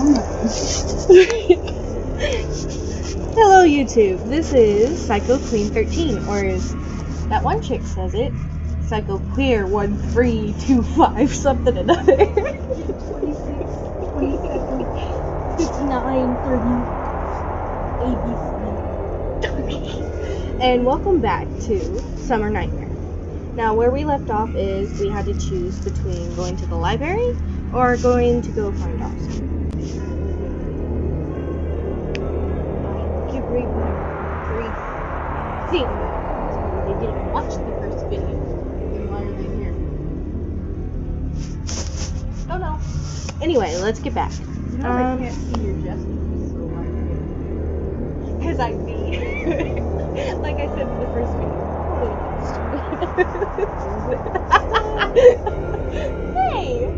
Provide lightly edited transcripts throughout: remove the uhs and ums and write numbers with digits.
Hello YouTube, this is PQ13, or as that one chick says it, PQ1325 something another. 26, 27, 59, 30, ABC. And welcome back to Summer Nightmare. Now where we left off is we had to choose between going to the library or going to go find Oscar. They didn't watch the first video. Then why are they here? Don't know. Anyway, let's get back. I can't see your gestures, so Because I'm me. Like I said in the first video. Hey!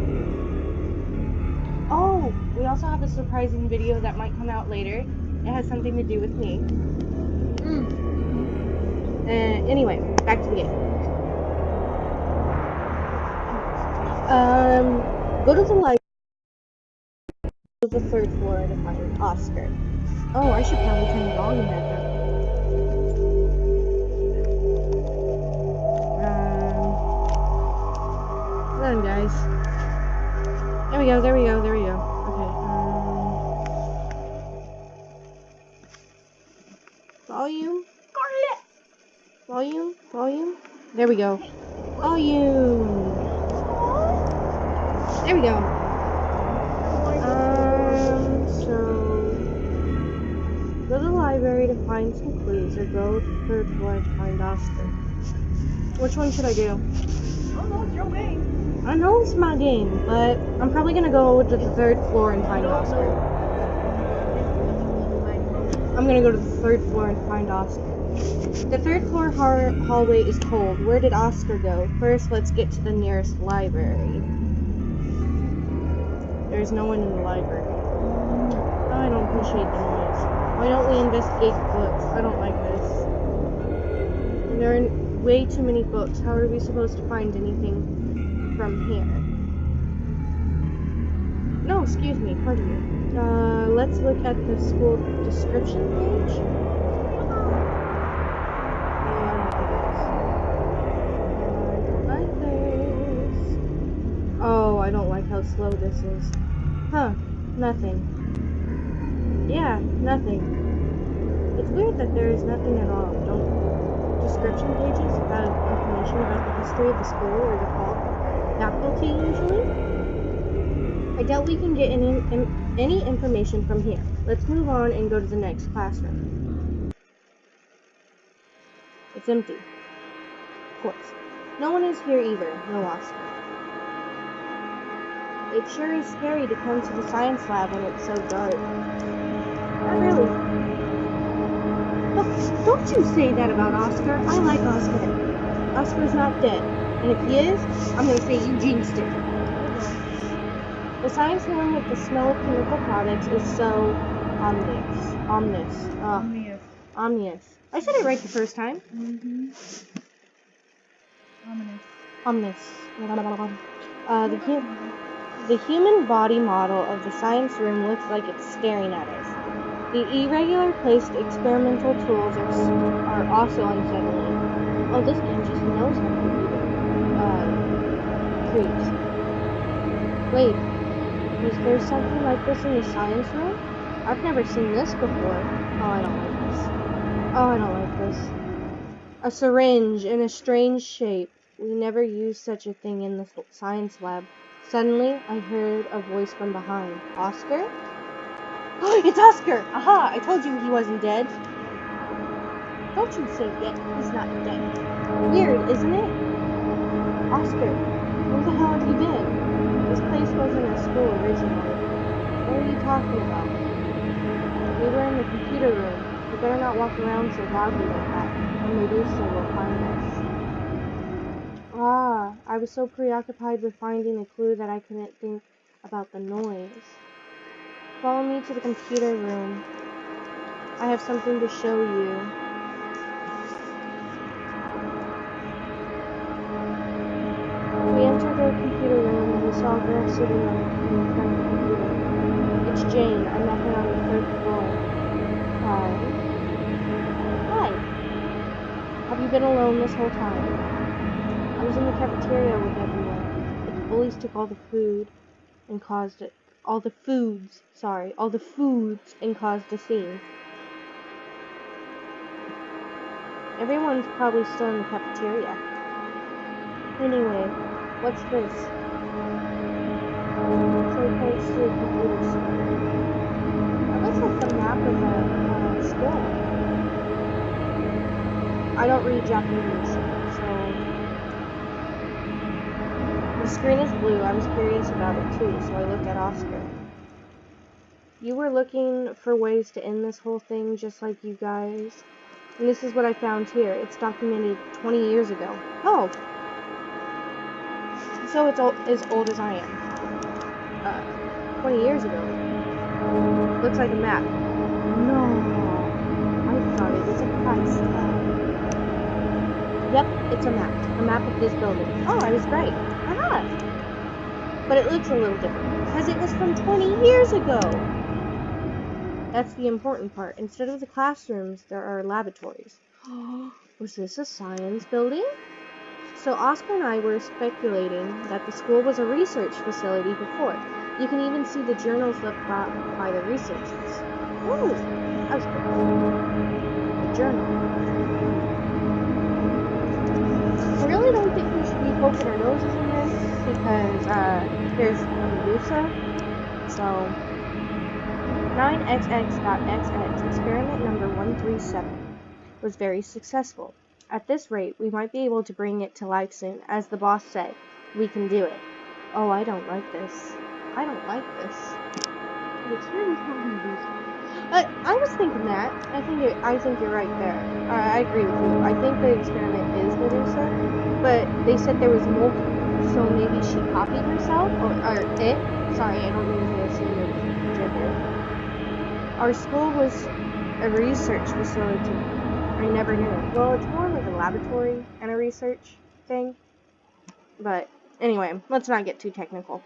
Oh, we also have a surprising video that might come out later. It has something to do with me. Anyway, back to the game. Go to the library. Go to the third floor to find Oscar. Oh, I should probably turn the volume back up. Hold on, guys. There we go. Okay. Volume. There we go. Volume. There we go. So go to the library to find some clues, or go to the third floor to find Oscar. Which one should I do? I don't know, it's your game. I know it's my game, but I'm probably gonna go to the third floor and find Oscar. I'm gonna go to the third floor and find Oscar. The third floor hallway is cold. Where did Oscar go? First, let's get to the nearest library. There's no one in the library. Oh, I don't appreciate the noise. Why don't we investigate the books? I don't like this. There are way too many books. How are we supposed to find anything from here? No, excuse me, pardon me. Let's look at the school description page. Oh, I don't like how slow this is. Huh, nothing. Yeah, nothing. It's weird that there is nothing at all. Don't description pages have information about the history of the school or the faculty usually? I doubt we can get any information from here. Let's move on and go to the next classroom. It's empty. Of course. No one is here either. No Oscar. It sure is scary to come to the science lab when it's so dark. Not really. Don't you say that about Oscar. I like Oscar. Oscar's not dead. And if he is, I'm going to say you jinxed it. The science room with the smell of chemical products is so omnious. I said it right the first time. Ominous. The human body model of the science room looks like it's staring at us. The irregular placed experimental tools are also unsettling. Oh, this game just knows how to be creeps. Wait, is there something like this in the science room? I've never seen this before. Oh, I don't like this. A syringe in a strange shape. We never used such a thing in the science lab. Suddenly, I heard a voice from behind. Oscar? Oh, it's Oscar! Aha! I told you he wasn't dead. Don't you say yet. He's not dead. Weird, isn't it? Oscar, where the hell have you been? This place wasn't a school originally. What are you talking about? We were in the computer room. We better not walk around so loudly like that. When they do so, we'll find us. Ah, I was so preoccupied with finding a clue that I couldn't think about the noise. Follow me to the computer room. I have something to show you. We entered the computer room and we saw a girl sitting in front of the computer. It's Jane. I met her on the 3rd floor. Hi. Hi. Have you been alone this whole time? I was in the cafeteria with everyone, but the bullies took all the food and caused it. All the foods and caused a scene. Everyone's probably still in the cafeteria. Anyway, what's this? So he points to a computer screen. That looks like the map of the school. I don't read Japanese, so the screen is blue. I was curious about it too, so I looked at Oscar. You were looking for ways to end this whole thing just like you guys. And this is what I found here. It's documented 20 years ago. Oh! So it's as old as I am. 20 years ago. Looks like a map. No! I thought it was a price tag. Yep, it's a map. A map of this building. Oh, I was right. Aha! But it looks a little different. Because it was from 20 years ago! That's the important part. Instead of the classrooms, there are laboratories. Was this a science building? So Oscar and I were speculating that the school was a research facility before. You can even see the journals left by the researchers. Ooh, that was close. A journal. I really don't think we should be poking our noses in this because there's a Medusa. So 9xx.xx, experiment number 137, was very successful. At this rate, we might be able to bring it to life soon. As the boss said, we can do it. Oh, I don't like this. I don't like this. The experiment is called Medusa. I was thinking that. I think you're right there. I agree with you. I think the experiment is Medusa, but they said there was multiple, so maybe she copied herself or it. Sorry, I don't mean to assume of gender. Our school was a research facility. I never knew. Well, it's more like a laboratory and a research thing. But anyway, let's not get too technical.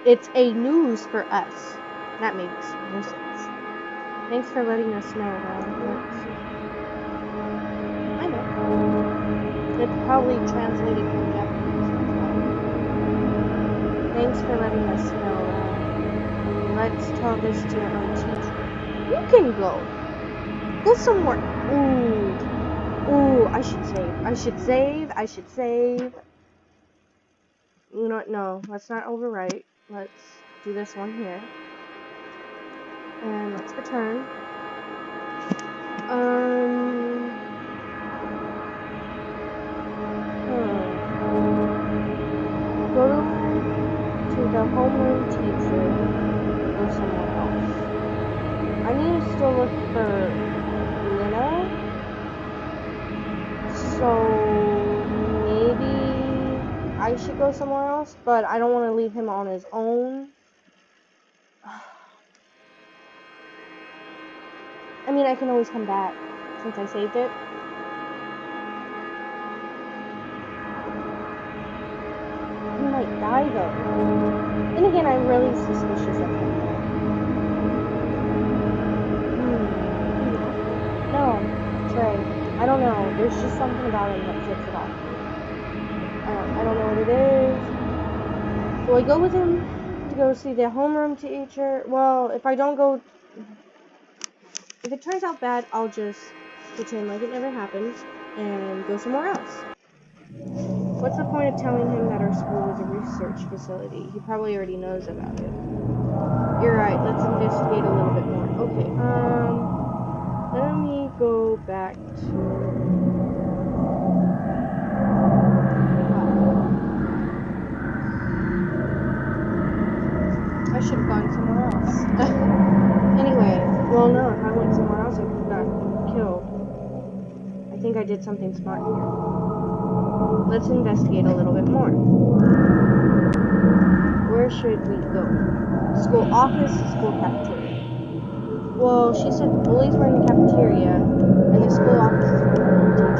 It's a news for us. That makes no sense. Thanks for letting us know. I know. It's probably translated from Japanese. Thanks for letting us know. Let's tell this to our teacher. You can go. Go somewhere. Ooh, I should save. You know what? No, let's not overwrite. Let's do this one here. And let's return. Go to the homeroom teacher or go somewhere else. I need to still look for Lina. So maybe I should go somewhere else, but I don't want to leave him on his own. I mean, I can always come back since I saved it. He might die though. Then again, I'm really suspicious of him though. No, Trey. I don't know. There's just something about him that sets it off. I don't know what it is. Do I go with him to go see the homeroom teacher? Well, if it turns out bad, I'll just pretend like it never happened and go somewhere else. What's the point of telling him that our school was a research facility? He probably already knows about it. You're right, let's investigate a little bit more. Okay, let me go back to... I should have gone somewhere else. Anyway, well no, if I went somewhere else I could have gotten killed. I think I did something smart here. Let's investigate a little bit more. Where should we go? School office, school cafeteria. Well, she said the bullies were in the cafeteria, and the school office is where the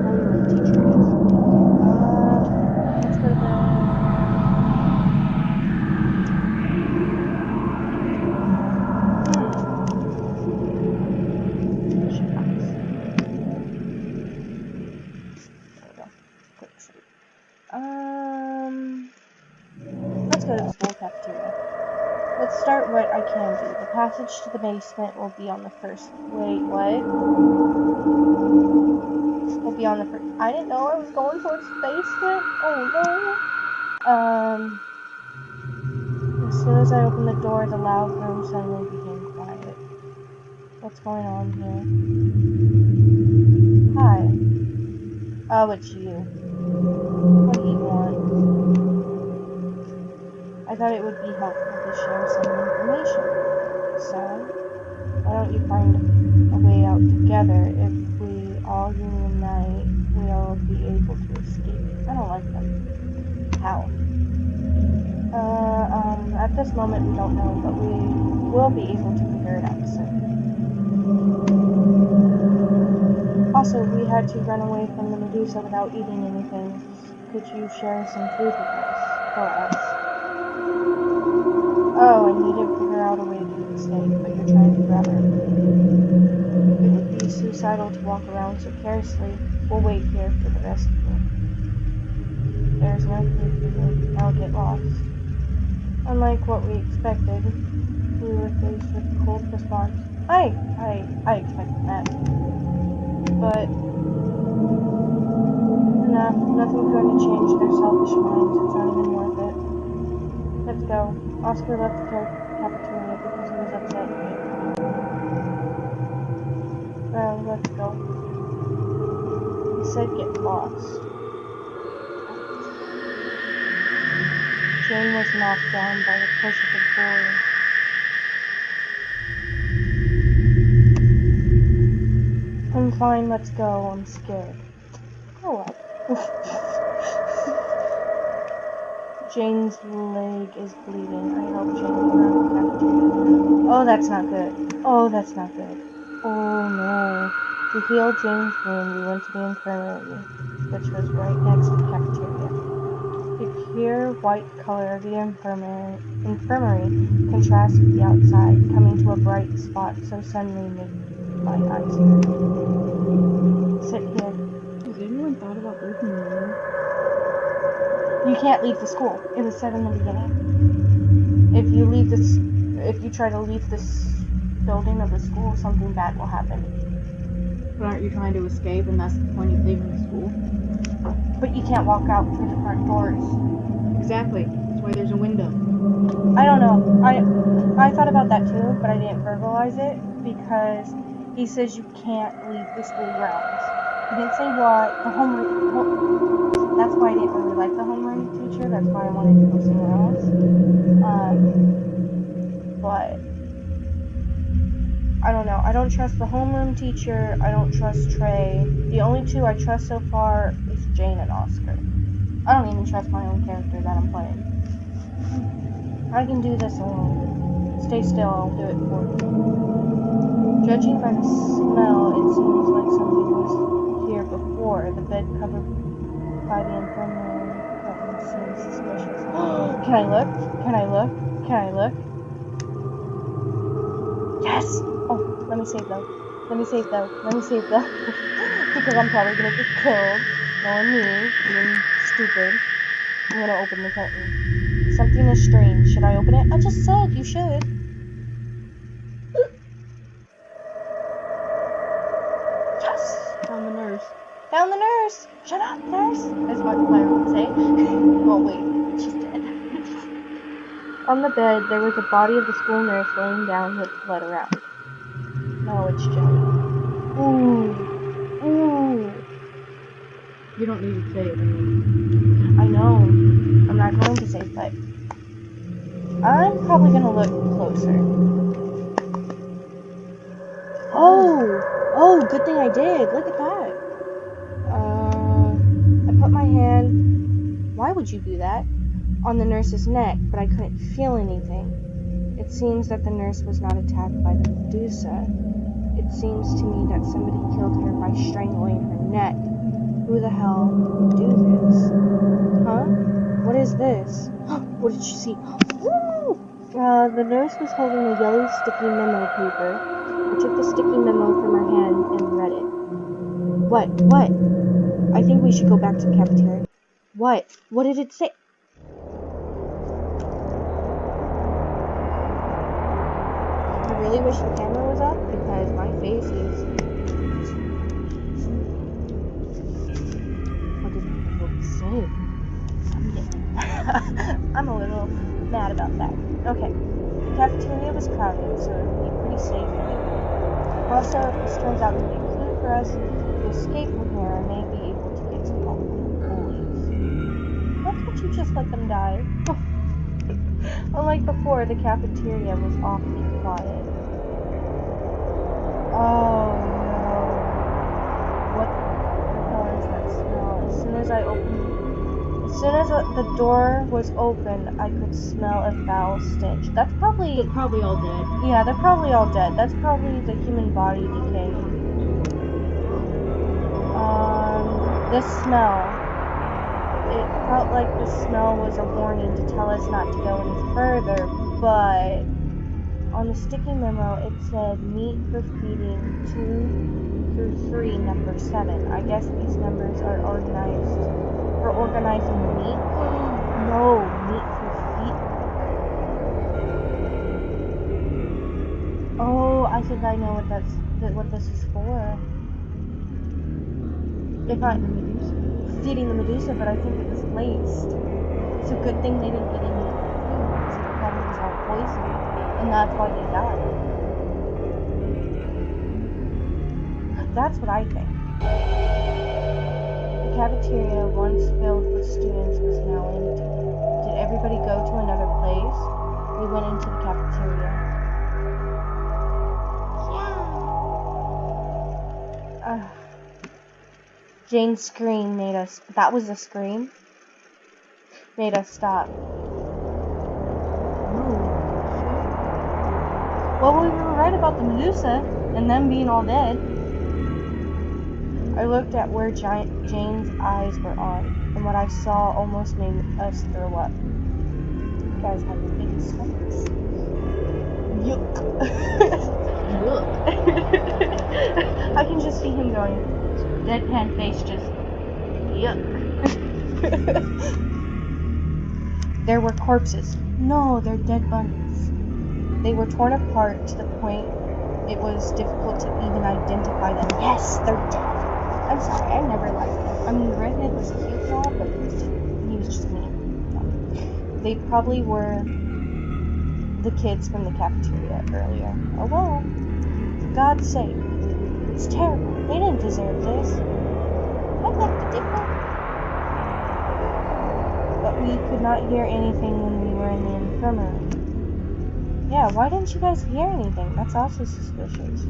homeroom teacher is. Let's go to bed. let's go to the school cafeteria. Let's start what I can do. The passage to the basement will be on the first. Wait, what? Will be on the first. I didn't know I was going towards the basement. Oh no. As soon as I opened the door, the loud room suddenly became quiet. What's going on here? Hi. Oh, it's you. What do you want? I thought it would be helpful to share some information. So, why don't you find a way out together? If we all unite, we'll be able to escape. I don't like them. How? At this moment we don't know, but we will be able to figure it out soon. Also, we had to run away from the Medusa without eating anything. Could you share some food with us? For us? Oh, and you didn't figure out a way to escape, but you're trying to grab her. It would be suicidal to walk around so carelessly. We'll wait here for the rest of you. There's no food for you. I'll get lost. Unlike what we expected, we were faced with a cold response. I expected that. But nothing's going to change their selfish minds. It's not even worth it. Let's go. Oscar left the cafeteria because he was upset. Well, let's go. He said get lost. Jane was knocked down by the push of the door. I'm fine, let's go. I'm scared. Grow up. Jane's leg is bleeding. I helped Jane get out of the cafeteria. Oh, that's not good. Oh, that's not good. Oh, no. To heal Jane's wound, we went to the infirmary, which was right next to the cafeteria. The pure white color of the infirmary contrasts with the outside, coming to a bright spot so suddenly made my eyes hurt. Sit here. Has anyone thought about breaking the window? You can't leave the school. It was said in the beginning. If you try to leave this building of the school, something bad will happen. But aren't you trying to escape, and that's the point of leaving the school? But you can't walk out through the front doors. Exactly. That's why there's a window. I don't know. I thought about that too, but I didn't verbalize it because he says you can't leave the school grounds. He didn't say what. That's why I didn't really like the homeroom teacher. That's why I wanted to go somewhere else. But I don't know. I don't trust the homeroom teacher. I don't trust Trey. The only two I trust so far is Jane and Oscar. I don't even trust my own character that I'm playing. I can do this alone. Stay still, I'll do it for you. Judging by the smell, it seems like something was here before. The bed covered by the infirmary curtain seems suspicious. Can I look? Can I look? Can I look? Yes! Oh, let me save though. Let me save though. Let me save though. Because I'm probably gonna get killed. Knowing me, being stupid. I'm gonna open the curtain. Something is strange. Should I open it? I just said you should. Yes! Found the nurse. Found the nurse! Shut up, nurse! As my player would say. Oh wait, she's dead. On the bed, there was a body of the school nurse laying down with blood around. No, it's Jenny. Ooh. Ooh. You don't need to say it. I know. I'm not going to say, but I'm probably going to look closer. Oh, good thing I did. Look at that. I put my hand, why would you do that, on the nurse's neck, but I couldn't feel anything. It seems that the nurse was not attacked by the Medusa. It seems to me that somebody killed her by strangling her neck. Who the hell would do this? Huh? What is this? What did you see? Woo! The nurse was holding a yellow sticky memo paper. I took the sticky memo from her hand and read it. What? I think we should go back to the cafeteria. What? What did it say? really wish the camera was up because my face is... What did people say? I'm a little mad about that. Okay, the cafeteria was crowded, so it would be pretty safe anyway. Also, if this turns out to be a clue for us to escape from here, I may be able to get some help from the bullies. Why can't you just let them die? Unlike before, the cafeteria was awfully quiet. Oh no. What the hell is that smell? As soon as the door was open, I could smell a foul stench. That's probably... They're probably all dead. Yeah, they're probably all dead. That's probably the human body decaying. This smell. It felt like the smell was a warning to tell us not to go any further, but on the sticky memo it said meat for feeding 2 through 3, number 7. I guess these numbers are organized for organizing the meat. No, meat for feeding. Oh, I think I know what this is for. Feeding the Medusa, but I think it was laced. It's a good thing they didn't get any food, because it probably was all poison, and that's why they died. That's what I think. The cafeteria, once filled with students, was now empty. Did everybody go to another place? We went into the cafeteria. Yeah. Jane's scream made us... That was a scream? Made us stop. Well, we were right about the Medusa and them being all dead. I looked at where Jane's eyes were on, and what I saw almost made us throw up. You guys have the biggest stomachs. Yuck. Look. I can just see him going, deadpan face, just yuck. There were corpses. No, they're dead bunnies. They were torn apart to the point it was difficult to even identify them. Yes, they're dead. I'm sorry, I never liked them. I mean, the redhead was cute and all, but he was just mean. No. They probably were the kids from the cafeteria earlier. Oh well. For God's sake. It's terrible. They didn't deserve this. I beg to differ. But we could not hear anything when we were in the infirmary. Yeah, why didn't you guys hear anything? That's also suspicious.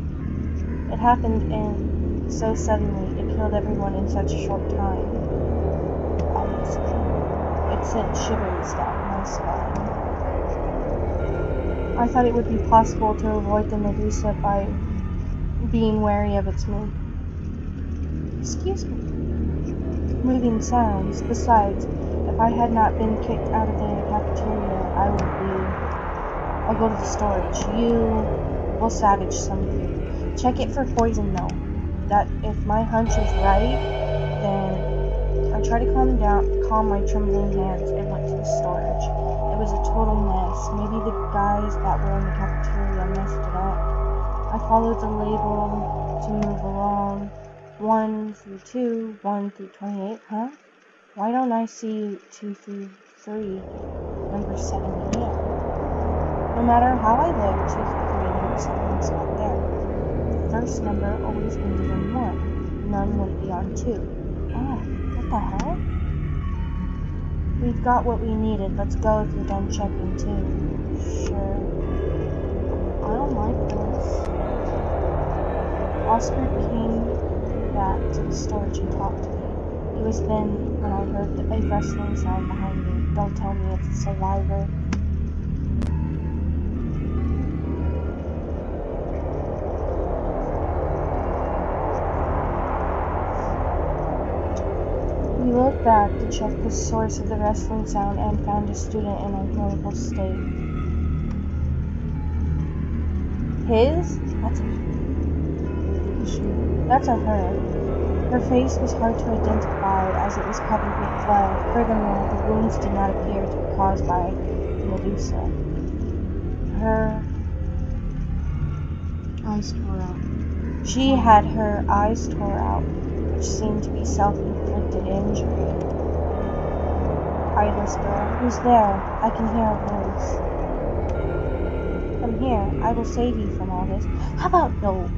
It happened so suddenly, it killed everyone in such a short time. Obviously. It sent shivers down my spine. I thought it would be possible to avoid the Medusa by being wary of its movement. Excuse me. Moving sounds. Besides, if I had not been kicked out of the cafeteria, I'll go to the storage. You will salvage something. Check it for poison, though. That if my hunch is right, then I tried to calm my trembling hands and went to the storage. It was a total mess. Maybe the guys that were in the cafeteria messed it up. I followed the label to move along. 1 through 2, 1 through 28, huh? Why don't I see 2 through 3, number 7 here? No matter how I look, 2 through 3, number 7 is not there. The first number always ended in 1. None would be on 2. Ah, what the hell? We've got what we needed. Let's go if you're done checking too. Sure. I don't like this. Oscar came back to the storage and talked to me. It was then when I heard a rustling sound behind me. Don't tell me it's a survivor. We looked back to check the source of the rustling sound and found a student in a horrible state. His? That's a her. Her face was hard to identify as it was covered with blood. Furthermore, the wounds did not appear to be caused by the Medusa. Eyes tore out. She had her eyes tore out, which seemed to be self-inflicted injury. I whisper, "Who's there? I can hear a voice." "Come here. I will save you from all this." "How about no?"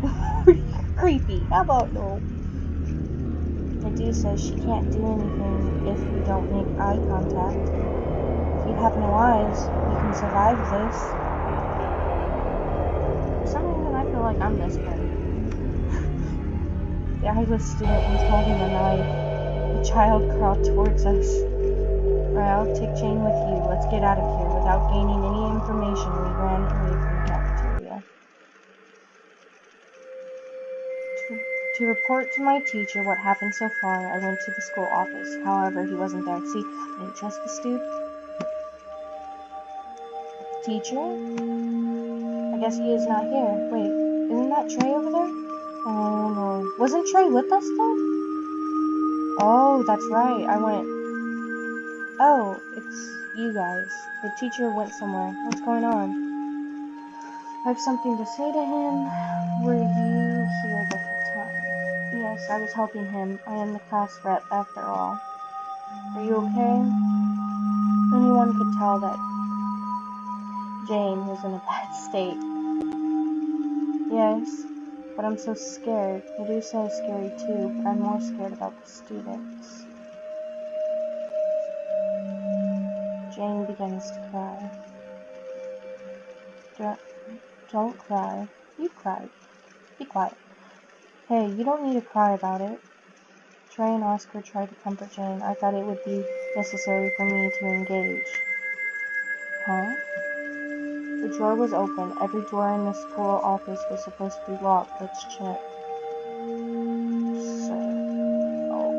Creepy. "How about no?" Medusa, she can't do anything if we don't make eye contact. If you have no eyes, you can survive this. For some reason, I feel like I'm this brave. The eyeless student was holding a knife. The child crawled towards us. "Alright, I'll take Jane with you. Let's get out of here." Without gaining any information, we ran away from the cafeteria. To report to my teacher what happened so far, I went to the school office. However, he wasn't there. See, I didn't trust this dude. Teacher? I guess he is not here. Wait, isn't that Trey over there? Oh no. Wasn't Trey with us though? Oh, that's right. I went. Oh, it's you guys. The teacher went somewhere. What's going on? I have something to say to him. Were you here the whole time? Yes, I was helping him. I am the class rep after all. Are you okay? Anyone could tell that Jane was in a bad state. Yes, but I'm so scared. Medusa is scary too, but I'm more scared about the students. Jane begins to cry. Don't cry. You cried. Be quiet. Hey, you don't need to cry about it. Trey and Oscar tried to comfort Jane. I thought it would be necessary for me to engage. Huh? The drawer was open. Every door in the school office was supposed to be locked. Let's check. Sir. Oh.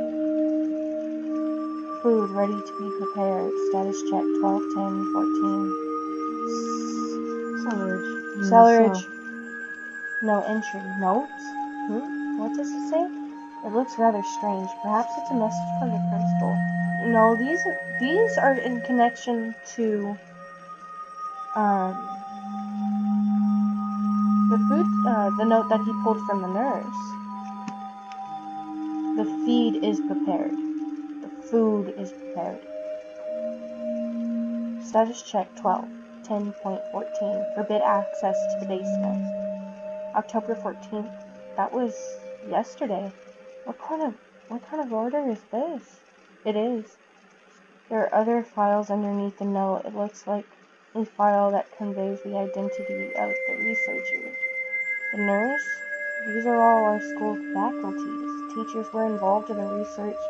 Food ready to be prepared. Status check 12, 10, 14. Cellarage. No entry. Notes? What does it say? It looks rather strange. Perhaps it's a message from the principal. No, these are in connection to the note that he pulled from the nurse. The feed is prepared. The food is prepared. Status check 12, 10.14. Forbid access to the basement. October 14th. That was yesterday. What kind of order is this? It is. There are other files underneath the note. It looks like a file that conveys the identity of the researcher. The nurse? These are all our school faculties. Teachers were involved in the research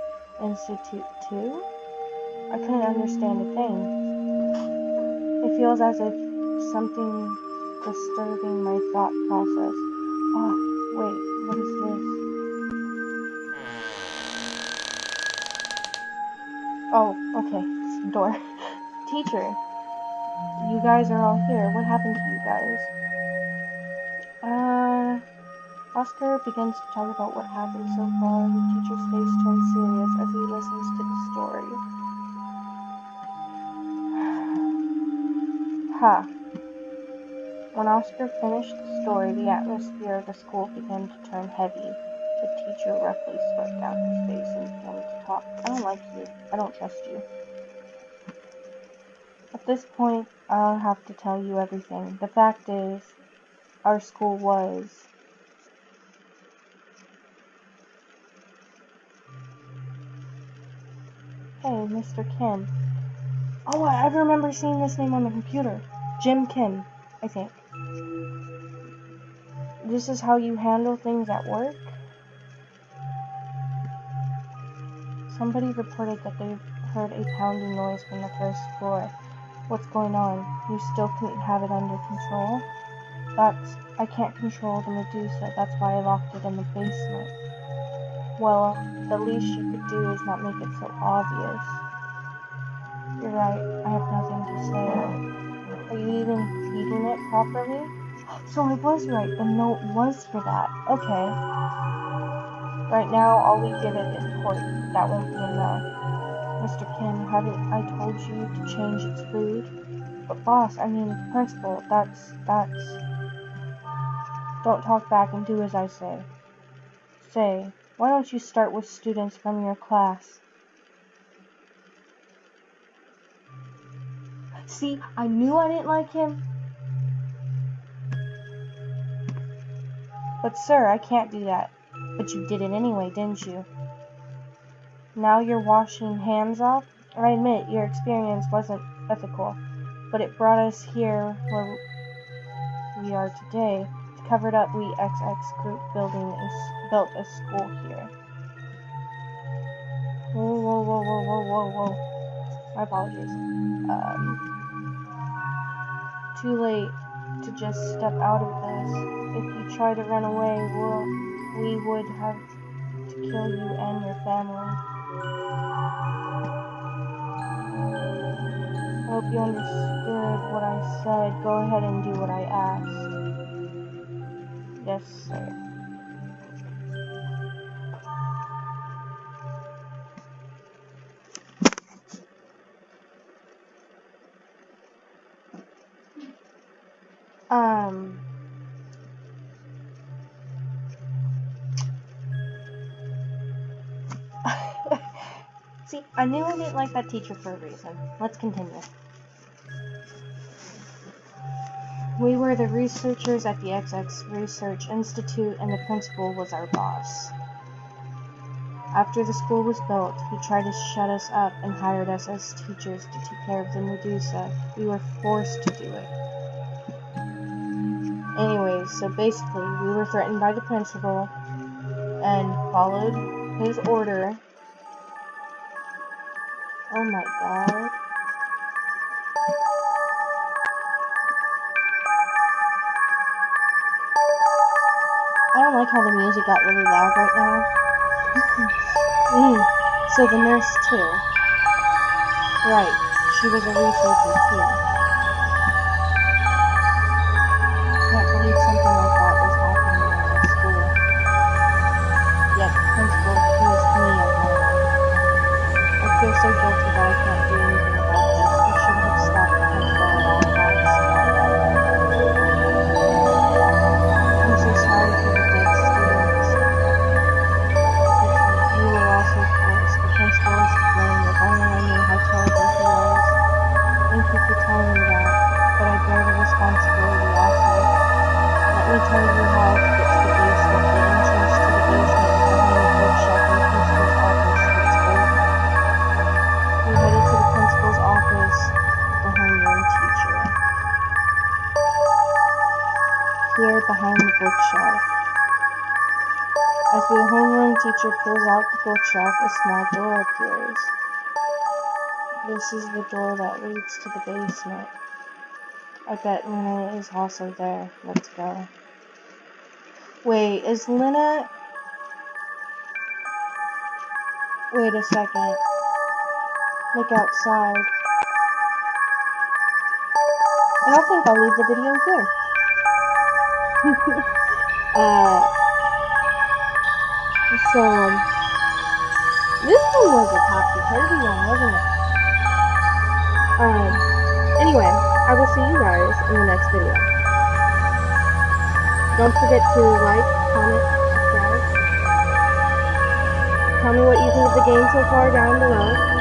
institute too? I couldn't understand a thing. It feels as if something disturbing my thought process. Oh, wait, what is this? Oh, okay, it's the door. Teacher, you guys are all here. What happened to you guys? Oscar begins to talk about what happened so far. The teacher's face turns serious as he listens to the story. Ha! When Oscar finished the story, the atmosphere of the school began to turn heavy. The teacher roughly swept down his face and began to talk. I don't like you. I don't trust you. At this point, I'll have to tell you everything. The fact is, our school was... Hey, Mr. Kim. Oh, I remember seeing this name on the computer. Jim Kim, I think. This is how you handle things at work? Somebody reported that they heard a pounding noise from the first floor. What's going on? You still couldn't have it under control? I can't control the Medusa. That's why I locked it in the basement. Well, the least you could do is not make it so obvious. You're right. I have nothing to say. Are you even feeding it properly? So I was right. The note was for that. Okay. Right now, all we give it is pork. That won't be enough. Mr. Kim, haven't I told you to change its food? But boss, principal, that's... Don't talk back and do as I say. Say, why don't you start with students from your class? See, I knew I didn't like him. But sir, I can't do that. But you did it anyway, didn't you? Now you're washing hands off? I admit your experience wasn't ethical, but it brought us here where we are today. To cover it up, we XX group built a school here. Whoa. My apologies. Too late to just step out of this. If you try to run away, we would have to kill you and your family. I hope you understood what I said. Go ahead and do what I asked. Yes, sir. See, I knew I didn't like that teacher for a reason. Let's continue. We were the researchers at the XX Research Institute, and the principal was our boss. After the school was built, he tried to shut us up and hired us as teachers to take care of the Medusa. We were forced to do it. Anyways, so basically, we were threatened by the principal and followed his order. Oh my god. I don't like how the music got really loud right now. So the nurse too. Right, she was a researcher too. Can't believe something like that was happening in our school. Yet the principal accused me of murder. I feel so guilty that I can't do anything about this. We should have stopped the principal at all costs. I'm so sorry for the dead students. Teacher, you were also forced. The principal is to blame. If only I knew how terrible he was. Thank you for telling me that, but I bear the responsibility also. Let me tell you how to get to the basement. The entrance to the basement is behind the bookshelf in the principal's office. Let's go. We headed to the principal's office with the homeroom teacher. Here, behind the bookshelf. As the homeroom teacher pulls out the bookshelf, a small door appears. This is the door that leads to the basement. I bet Lena is also there. Let's go. Wait, is Lena... Wait a second. Look outside. And I think I'll leave the video here. This one was a topsy-turvy one, wasn't it? Anyway, I will see you guys in the next video. Don't forget to like, comment, subscribe. Tell me what you think of the game so far down below.